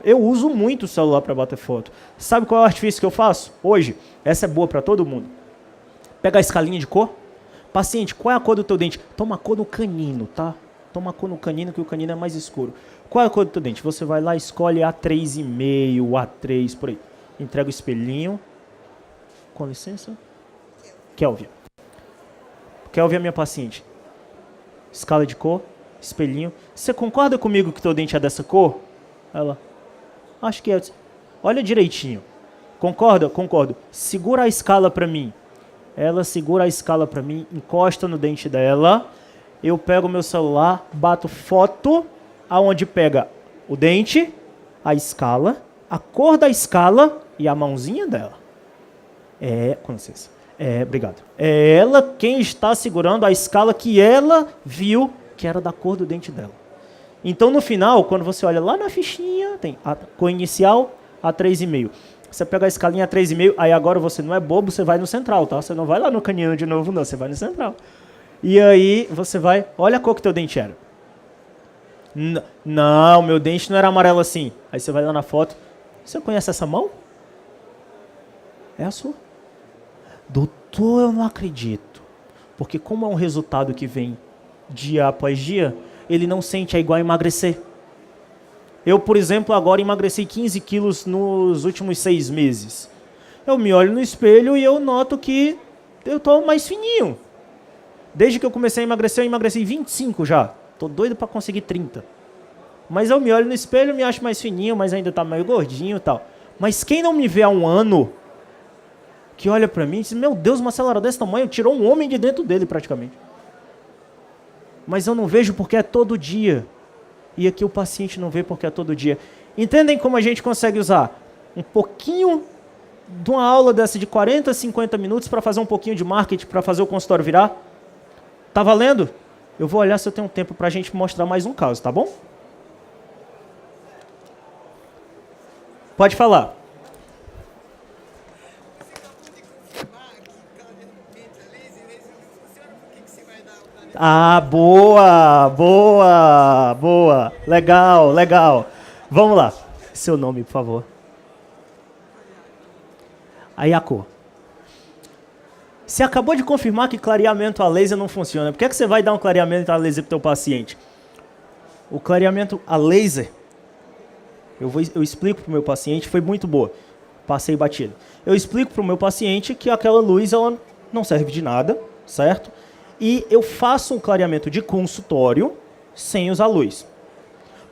Speaker 1: Eu uso muito o celular para bater foto. Sabe qual é o artifício que eu faço hoje? Essa é boa para todo mundo. Pega a escalinha de cor. Paciente, qual é a cor do teu dente? Toma a cor no canino, tá? Toma a cor no canino, que o canino é mais escuro. Qual é a cor do teu dente? Você vai lá, escolhe A3,5, A3, por aí. Entrega o espelhinho. Com licença. Kelvia. Kelvia é minha paciente. Escala de cor, espelhinho. Você concorda comigo que teu dente é dessa cor? Ela, acho que é. Olha direitinho. Concorda? Concordo. Segura a escala para mim. Ela segura a escala para mim, encosta no dente dela. Eu pego o meu celular, bato foto, aonde pega o dente, a escala, a cor da escala e a mãozinha dela. Com licença. Obrigado. É ela quem está segurando a escala que ela viu que era da cor do dente dela. Então, no final, quando você olha lá na fichinha, tem a cor inicial, A3,5. Você pega a escalinha A3,5, aí agora você não é bobo, você vai no central, tá? Você não vai lá no canino de novo, não, você vai no central. E aí você vai, olha a cor que teu dente era. Não, meu dente não era amarelo assim. Aí você vai lá na foto, você conhece essa mão? É a sua. Doutor, eu não acredito. Porque como é um resultado que vem dia após dia, ele não sente, é igual a emagrecer. Eu, por exemplo, agora emagreci 15 quilos nos últimos 6 meses. Eu me olho no espelho e eu noto que eu estou mais fininho. Desde que eu comecei a emagrecer, eu emagreci 25 já. Estou doido para conseguir 30. Mas eu me olho no espelho e me acho mais fininho, mas ainda está meio gordinho e tal. Mas quem não me vê há um ano, que olha para mim e diz, meu Deus, uma célula desse tamanho tirou um homem de dentro dele praticamente. Mas eu não vejo porque é todo dia. E aqui o paciente não vê porque é todo dia. Entendem como a gente consegue usar um pouquinho de uma aula dessa de 40, 50 minutos para fazer um pouquinho de marketing, para fazer o consultório virar? Tá valendo? Eu vou olhar se eu tenho tempo para a gente mostrar mais um caso, tá bom? Pode falar. Ah, boa, boa, boa. Legal, legal. Vamos lá. Seu nome, por favor. Aí a cor. Você acabou de confirmar que clareamento a laser não funciona. Por que você vai dar um clareamento a laser para o teu paciente? O clareamento a laser, eu explico para o meu paciente, foi muito boa. Passei batido. Eu explico para o meu paciente que aquela luz ela não serve de nada, certo? E eu faço um clareamento de consultório sem usar luz.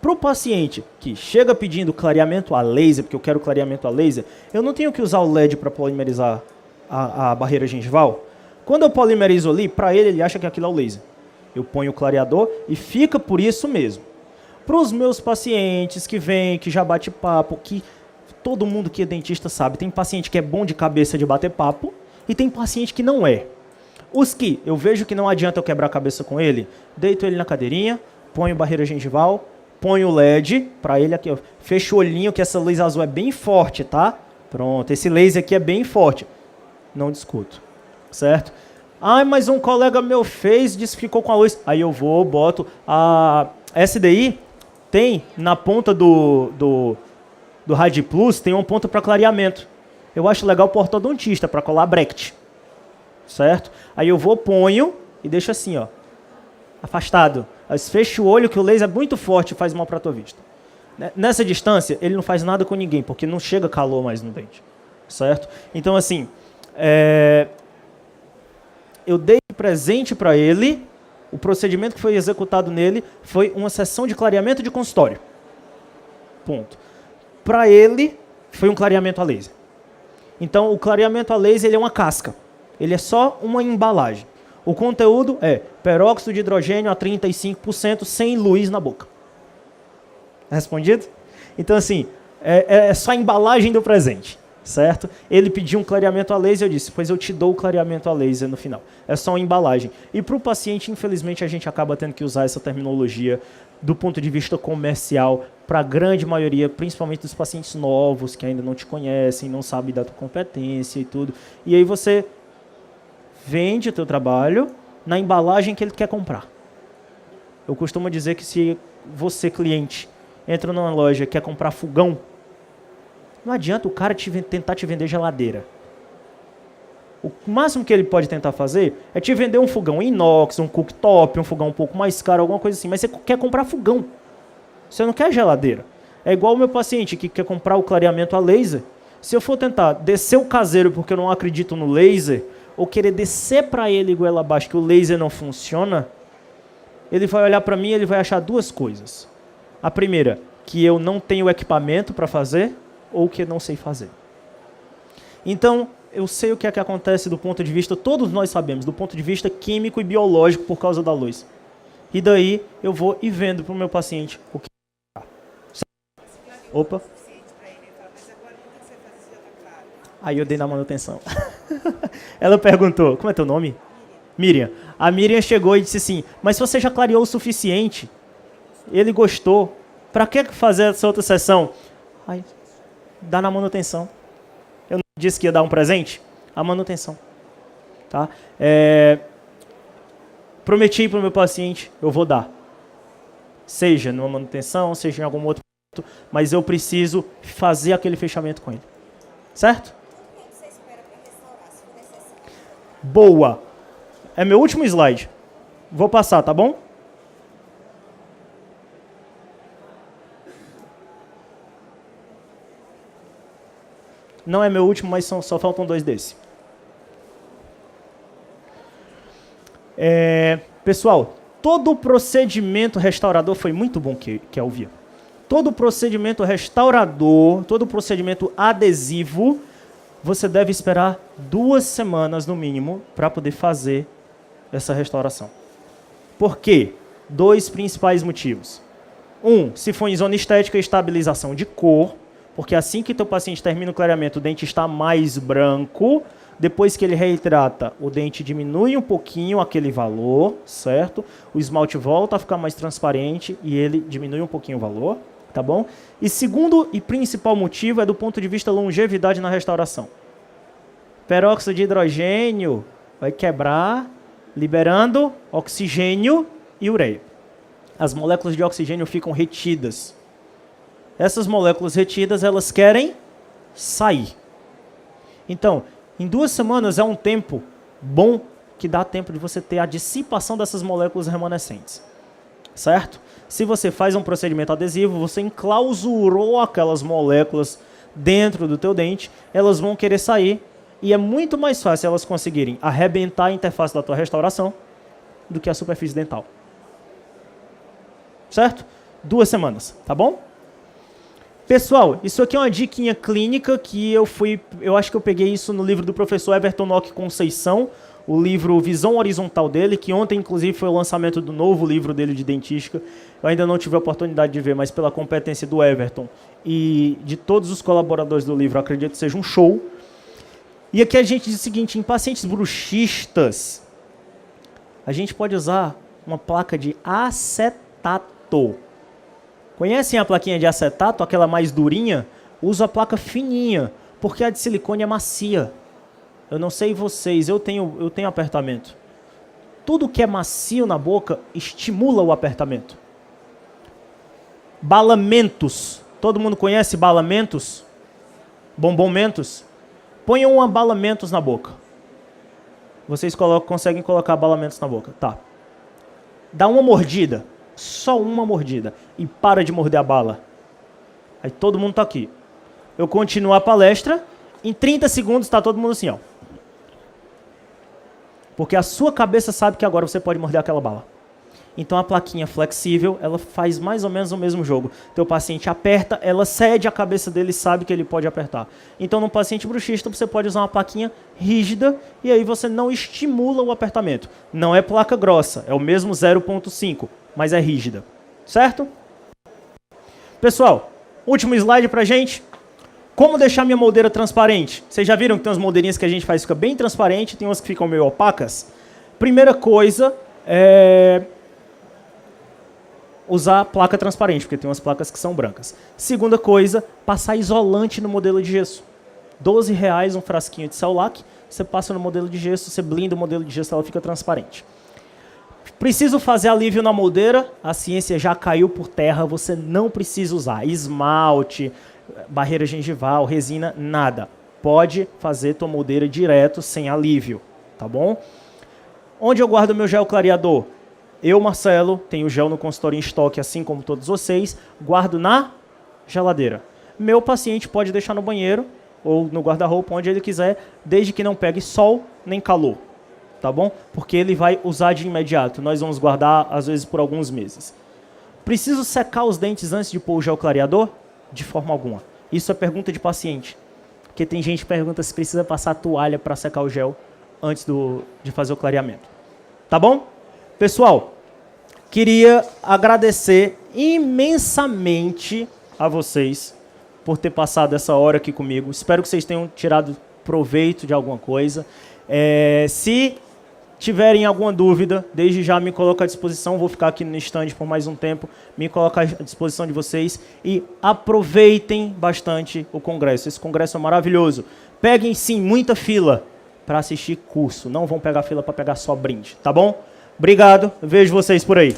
Speaker 1: Para o paciente que chega pedindo clareamento a laser, porque eu quero clareamento a laser, eu não tenho que usar o LED para polimerizar a barreira gengival. Quando eu polimerizo ali, para ele acha que aquilo é o laser. Eu ponho o clareador e fica por isso mesmo. Para os meus pacientes que vêm, que já bate papo, que todo mundo que é dentista sabe, tem paciente que é bom de cabeça de bater papo e tem paciente que não é. Os que eu vejo que não adianta eu quebrar a cabeça com ele, deito ele na cadeirinha, ponho barreira gengival, ponho o LED para ele aqui, ó, fecho o olhinho que essa luz azul é bem forte, tá? Pronto, esse laser aqui é bem forte. Não discuto, certo? Ah, mas um colega meu fez, disse que ficou com a luz. Aí eu vou, boto a SDI, tem na ponta do Rad Plus, tem uma ponta para clareamento. Eu acho legal o ortodontista para colar Brecht. Certo? Aí eu vou, ponho e deixo assim, ó, afastado. Aí fecho o olho que o laser é muito forte e faz mal para a tua vista. Nessa distância, ele não faz nada com ninguém, porque não chega calor mais no dente. Certo? Então, assim, eu dei presente para ele, o procedimento que foi executado nele foi uma sessão de clareamento de consultório. Ponto. Para ele, foi um clareamento a laser. Então, o clareamento a laser ele é uma casca. Ele é só uma embalagem. O conteúdo é peróxido de hidrogênio a 35% sem luz na boca. Respondido? Então, assim, é só a embalagem do presente, certo? Ele pediu um clareamento a laser, eu disse, pois eu te dou o clareamento a laser no final. É só uma embalagem. E para o paciente, infelizmente, a gente acaba tendo que usar essa terminologia do ponto de vista comercial, para a grande maioria, principalmente dos pacientes novos, que ainda não te conhecem, não sabem da tua competência e tudo. E aí você vende o teu trabalho na embalagem que ele quer comprar. Eu costumo dizer que se você, cliente, entra numa loja e quer comprar fogão, não adianta o cara tentar te vender geladeira. O máximo que ele pode tentar fazer é te vender um fogão inox, um cooktop, um fogão um pouco mais caro, alguma coisa assim. Mas você quer comprar fogão. Você não quer geladeira. É igual o meu paciente que quer comprar o clareamento a laser. Se eu for tentar descer o caseiro porque eu não acredito no laser, ou querer descer para ele goela abaixo que o laser não funciona, ele vai olhar para mim e ele vai achar duas coisas. A primeira, que eu não tenho equipamento para fazer, ou que eu não sei fazer. Então, eu sei o que é que acontece do ponto de vista, todos nós sabemos, do ponto de vista químico e biológico por causa da luz. E daí eu vou e vendo para o meu paciente o que. Opa. Aí eu dei na manutenção. Ela perguntou, como é teu nome? Miriam. A Miriam chegou e disse assim, mas você já clareou o suficiente? Ele gostou. Para que fazer essa outra sessão? Aí, dá na manutenção. Eu não disse que ia dar um presente? A manutenção. Tá? Prometi para o meu paciente, eu vou dar. Seja numa manutenção, seja em algum outro ponto, mas eu preciso fazer aquele fechamento com ele. Certo? Boa. É meu último slide. Vou passar, tá bom? Não é meu último, mas só faltam 2 desses. Pessoal, todo o procedimento restaurador foi muito bom que eu vi. Todo o procedimento restaurador, todo o procedimento adesivo, você deve esperar 2 semanas no mínimo para poder fazer essa restauração. Por quê? 2 principais motivos. Se for em zona estética, estabilização de cor, porque assim que teu paciente termina o clareamento, o dente está mais branco. Depois que ele reidrata, o dente diminui um pouquinho aquele valor, certo? O esmalte volta a ficar mais transparente e ele diminui um pouquinho o valor, tá bom? E segundo e principal motivo é do ponto de vista longevidade na restauração. Peróxido de hidrogênio vai quebrar, liberando oxigênio e ureia. As moléculas de oxigênio ficam retidas. Essas moléculas retidas, elas querem sair. Então, em 2 semanas é um tempo bom que dá tempo de você ter a dissipação dessas moléculas remanescentes. Certo? Se você faz um procedimento adesivo, você enclausurou aquelas moléculas dentro do teu dente, elas vão querer sair e é muito mais fácil elas conseguirem arrebentar a interface da tua restauração do que a superfície dental. Certo? 2 semanas, tá bom? Pessoal, isso aqui é uma diquinha clínica que eu acho que eu peguei isso no livro do professor Everton Nock Conceição, o livro Visão Horizontal dele, que ontem inclusive foi o lançamento do novo livro dele de dentística. Eu ainda não tive a oportunidade de ver, mas pela competência do Everton e de todos os colaboradores do livro, acredito que seja um show. E aqui a gente diz o seguinte, em pacientes bruxistas, a gente pode usar uma placa de acetato. Conhecem a plaquinha de acetato, aquela mais durinha? Uso a placa fininha, porque a de silicone é macia. Eu não sei vocês, eu tenho apertamento. Tudo que é macio na boca estimula o apertamento. Balamentos. Todo mundo conhece balamentos? Bombom-mentos? Ponham um balamentos na boca. Vocês conseguem colocar balamentos na boca. Tá. Dá uma mordida. Só uma mordida. E para de morder a bala. Aí todo mundo tá aqui. Eu continuo a palestra. Em 30 segundos está todo mundo assim, ó. Porque a sua cabeça sabe que agora você pode morder aquela bala. Então a plaquinha flexível, ela faz mais ou menos o mesmo jogo. Teu paciente aperta, ela cede a cabeça dele e sabe que ele pode apertar. Então no paciente bruxista você pode usar uma plaquinha rígida e aí você não estimula o apertamento. Não é placa grossa, é o mesmo 0.5, mas é rígida. Certo? Pessoal, último slide pra gente. Como deixar minha moldeira transparente? Vocês já viram que tem umas moldeirinhas que a gente faz que fica bem transparente, tem umas que ficam meio opacas? Primeira coisa, usar placa transparente, porque tem umas placas que são brancas. Segunda coisa, passar isolante no modelo de gesso. R$12 um frasquinho de Cell-Lac, você passa no modelo de gesso, você blinda o modelo de gesso, ela fica transparente. Preciso fazer alívio na moldeira, a ciência já caiu por terra, você não precisa usar esmalte, barreira gengival, resina, nada. Pode fazer tua moldeira direto, sem alívio, tá bom? Onde eu guardo meu gel clareador? Eu, Marcelo, tenho gel no consultório em estoque, assim como todos vocês, guardo na geladeira. Meu paciente pode deixar no banheiro ou no guarda-roupa, onde ele quiser, desde que não pegue sol nem calor, tá bom? Porque ele vai usar de imediato. Nós vamos guardar, às vezes, por alguns meses. Preciso secar os dentes antes de pôr o gel clareador? De forma alguma. Isso é pergunta de paciente. Porque tem gente que pergunta se precisa passar toalha para secar o gel antes de fazer o clareamento. Tá bom? Pessoal, queria agradecer imensamente a vocês por ter passado essa hora aqui comigo. Espero que vocês tenham tirado proveito de alguma coisa. Se tiverem alguma dúvida, desde já me coloco à disposição. Vou ficar aqui no stand por mais um tempo. Me coloco à disposição de vocês. E aproveitem bastante o congresso. Esse congresso é maravilhoso. Peguem, sim, muita fila para assistir curso. Não vão pegar fila para pegar só brinde, tá bom? Obrigado. Vejo vocês por aí.